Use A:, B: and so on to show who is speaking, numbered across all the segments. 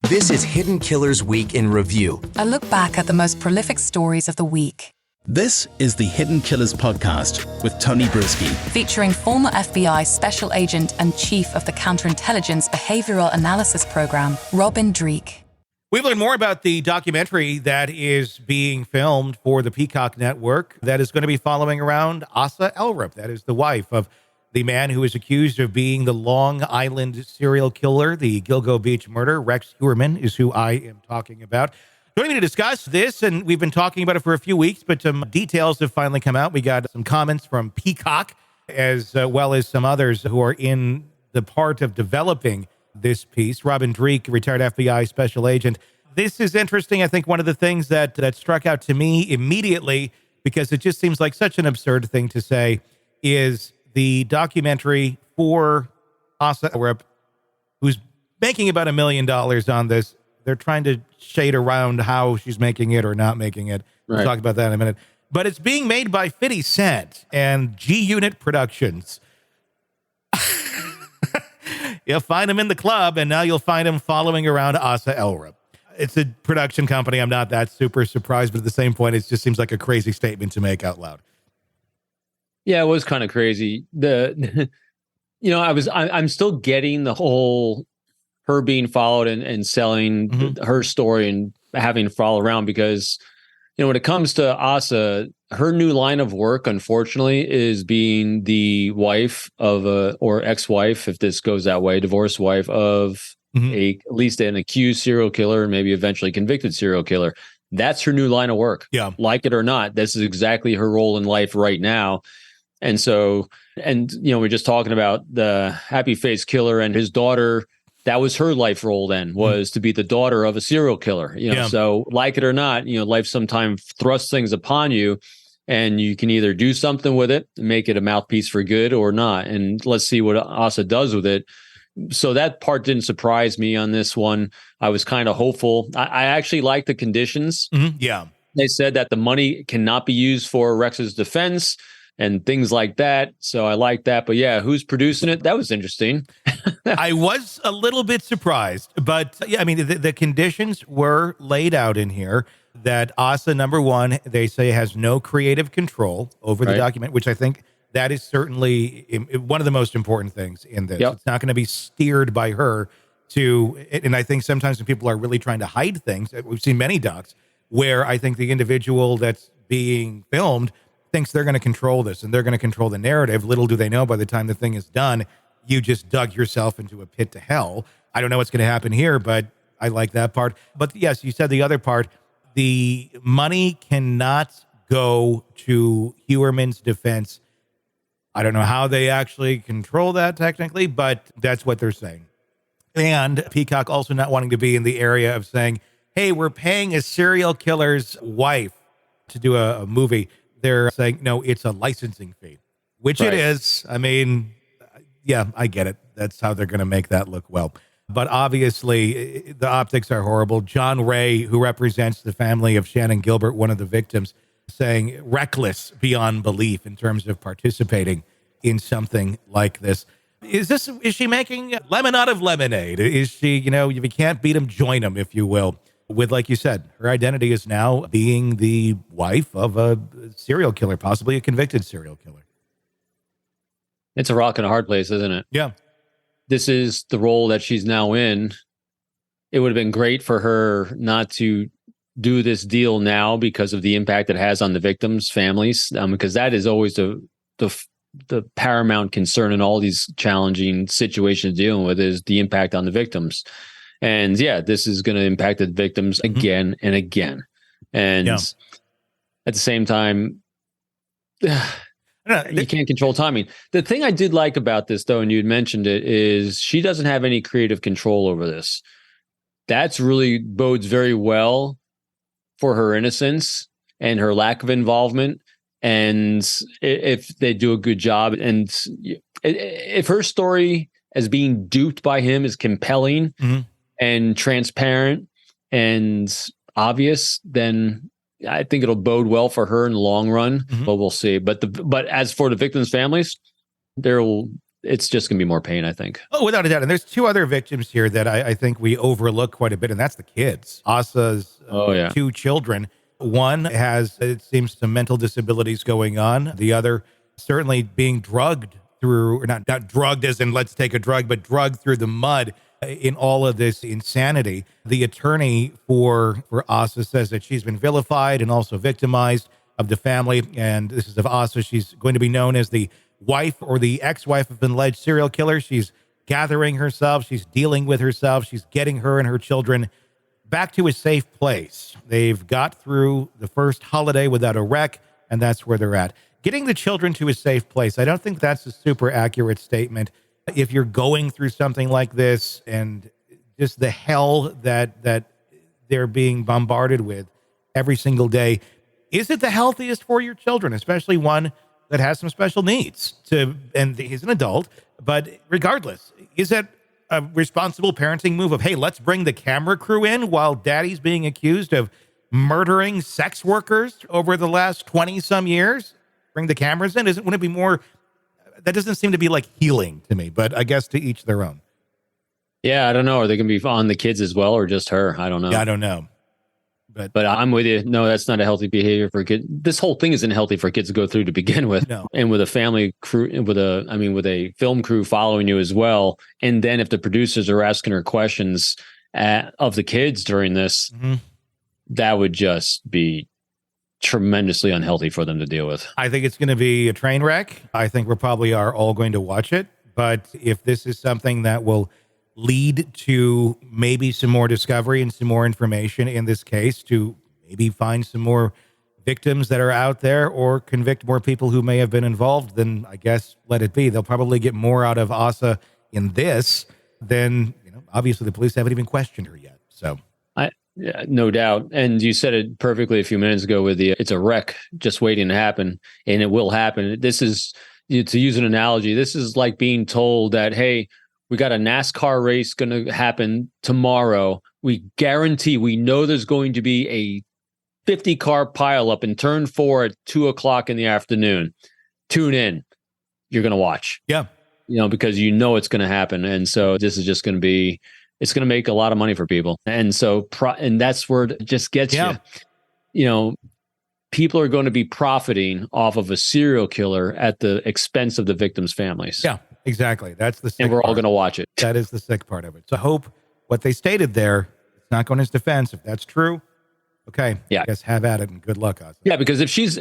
A: This is Hidden Killers Week in Review.
B: A look back at the most prolific stories of the week.
C: This is the Hidden Killers podcast with Tony Brueski.
B: Featuring former FBI Special Agent and Chief of the Counterintelligence Behavioral Analysis Program, Robin Dreeke.
D: We've learned more about the documentary that is being filmed for the Peacock Network that is going to be following around Asa Ellerup. That is the wife of the man who is accused of being the Long Island serial killer, the Gilgo Beach murder. Rex Heuermann is who I am talking about. Joining me to discuss this, and we've been talking about it for a few weeks, but some details have finally come out. We got some comments from Peacock, as well as some others who are in the part of developing this piece. Robin Dreeke, retired FBI special agent. This is interesting. I think one of the things that struck out to me immediately, because it just seems like such an absurd thing to say, is the documentary for Asa Ellerup, who's making about $1 million on this. They're trying to shade around how she's making it or not making it. We'll talk about that in a minute. But it's being made by 50 Cent and G-Unit Productions. You'll find him in the club, and now you'll find him following around Asa Ellerup. It's a production company. I'm not that super surprised, but at the same point, it just seems like a crazy statement to make out loud.
E: Yeah, it was kind of crazy. I'm still getting the whole her being followed and selling her story and having to follow around, because, when it comes to Asa, her new line of work, unfortunately, is being the wife of or ex-wife, if this goes that way, divorced wife of at least an accused serial killer, maybe eventually convicted serial killer. That's her new line of work.
D: Yeah.
E: Like it or not, this is exactly her role in life right now. And so, we're just talking about the Happy Face Killer and his daughter. That was her life role then, was to be the daughter of a serial killer. So like it or not, life sometimes thrusts things upon you, and you can either do something with it and make it a mouthpiece for good or not. And let's see what Asa does with it. So that part didn't surprise me on this one. I was kind of hopeful. I actually like the conditions.
D: Yeah.
E: They said that the money cannot be used for Rex's defense and things like that. So I like that. But yeah, who's producing it? That was interesting.
D: I was a little bit surprised, but yeah, I mean, the conditions were laid out in here that Asa, number one, they say has no creative control over the document, which I think that is certainly one of the most important things in this. It's not going to be steered by her and I think sometimes when people are really trying to hide things, we've seen many docs where I think the individual that's being filmed thinks they're going to control this and they're going to control the narrative. Little do they know, by the time the thing is done, you just dug yourself into a pit to hell. I don't know what's going to happen here, but I like that part. But yes, you said the other part, the money cannot go to Heuermann's defense. I don't know how they actually control that technically, but that's what they're saying. And Peacock also not wanting to be in the area of saying, hey, we're paying a serial killer's wife to do a movie. They're saying, no, it's a licensing fee, which it is. I mean, yeah, I get it. That's how they're going to make that look well. But obviously, the optics are horrible. John Ray, who represents the family of Shannon Gilbert, one of the victims, saying reckless beyond belief in terms of participating in something like this. Is she making lemon out of lemonade? Is she, if you can't beat them, join them, if you will. With, like you said, her identity is now being the wife of a serial killer, possibly a convicted serial killer.
E: It's a rock and a hard place, isn't it?
D: Yeah.
E: This is the role that she's now in. It would have been great for her not to do this deal now because of the impact it has on the victims' families, because that is always the paramount concern in all these challenging situations dealing with, is the impact on the victims. And yeah, this is going to impact the victims again and again. And at the same time, you can't control timing. The thing I did like about this, though, and you had mentioned it, is she doesn't have any creative control over this. That's really bodes very well for her innocence and her lack of involvement. And if they do a good job, and if her story as being duped by him is compelling and transparent and obvious, then I think it'll bode well for her in the long run, but we'll see. But as for the victims' families, it's just going to be more pain, I think.
D: Oh, without a doubt. And there's two other victims here that I think we overlook quite a bit, and that's the kids. Asa's two children. One has, it seems, some mental disabilities going on. The other certainly being drugged through, or not drugged as in let's take a drug, but drugged through the mud in all of this insanity. The attorney for Asa says that she's been vilified and also victimized of the family. And this is of Asa. She's going to be known as the wife or the ex-wife of an alleged serial killer. She's gathering herself. She's dealing with herself. She's getting her and her children back to a safe place. They've got through the first holiday without a wreck, and that's where they're at. Getting the children to a safe place, I don't think that's a super accurate statement. If you're going through something like this and just the hell that they're being bombarded with every single day, is it the healthiest for your children, especially one that has some special needs? And he's an adult, but regardless, is that a responsible parenting move of, hey, let's bring the camera crew in while daddy's being accused of murdering sex workers over the last 20 some years? Bring the cameras in? Wouldn't it be more, that doesn't seem to be like healing to me, but I guess to each their own.
E: Yeah, I don't know. Are they going to be on the kids as well or just her? I don't know.
D: Yeah, I don't know.
E: But I'm with you. No, that's not a healthy behavior for kids. This whole thing isn't healthy for kids to go through to begin with.
D: No.
E: And with a family crew, with a film crew following you as well. And then if the producers are asking her questions of the kids during this, that would just be tremendously unhealthy for them to deal with.
D: I think it's going to be a train wreck. I think we probably are all going to watch it. But if this is something that will lead to maybe some more discovery and some more information in this case, to maybe find some more victims that are out there or convict more people who may have been involved, then I guess let it be. They'll probably get more out of Asa in this than, obviously the police haven't even questioned her yet. So
E: yeah, no doubt. And you said it perfectly a few minutes ago with it's a wreck just waiting to happen, and it will happen. This is, to use an analogy, this is like being told that, hey, we got a NASCAR race going to happen tomorrow. We guarantee, we know there's going to be a 50-car pileup in turn 4 at 2:00 in the afternoon. Tune in. You're going to watch.
D: Yeah.
E: Because it's going to happen. And so this is just going to be, it's going to make a lot of money for people. And so, and that's where it just gets you. People are going to be profiting off of a serial killer at the expense of the victims' families.
D: Yeah, exactly. That's the sick
E: and we're
D: part.
E: all going to watch it.
D: That is the sick part of it. So I hope what they stated there, it's not going to his defense. If that's true, okay.
E: Yeah.
D: I guess have at it and good luck, Asa.
E: Yeah, because if she's,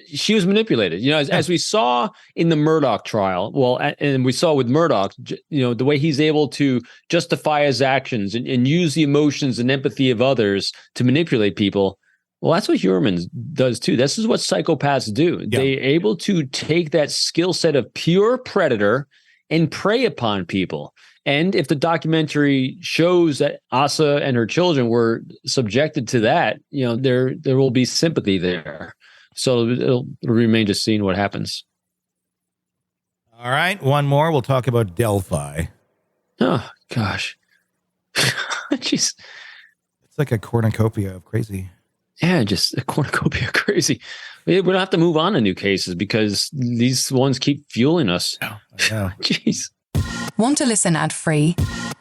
E: she was manipulated, as we saw in the Murdoch trial. Well, and we saw with Murdoch, the way he's able to justify his actions and use the emotions and empathy of others to manipulate people. Well, that's what Huerman does too. This is what psychopaths do. Yeah. They're able to take that skill set of pure predator and prey upon people. And if the documentary shows that Asa and her children were subjected to that, there will be sympathy there. So it'll remain to see what happens.
D: All right, one more. We'll talk about Delphi.
E: Oh, gosh. Jeez.
D: It's like a cornucopia of crazy.
E: Yeah, just a cornucopia of crazy. We don't have to move on to new cases because these ones keep fueling us.
D: I know.
E: Jeez.
B: Want to listen ad-free?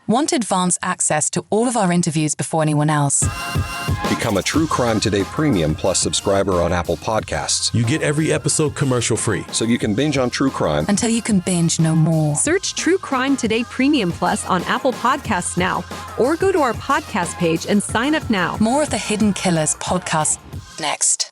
B: Want advanced access to all of our interviews before anyone else?
F: Become a True Crime Today Premium Plus subscriber on Apple Podcasts.
G: You get every episode commercial-free.
F: So you can binge on true crime
B: until you can binge no more.
H: Search True Crime Today Premium Plus on Apple Podcasts now, or go to our podcast page and sign up now.
B: More of the Hidden Killers podcast next.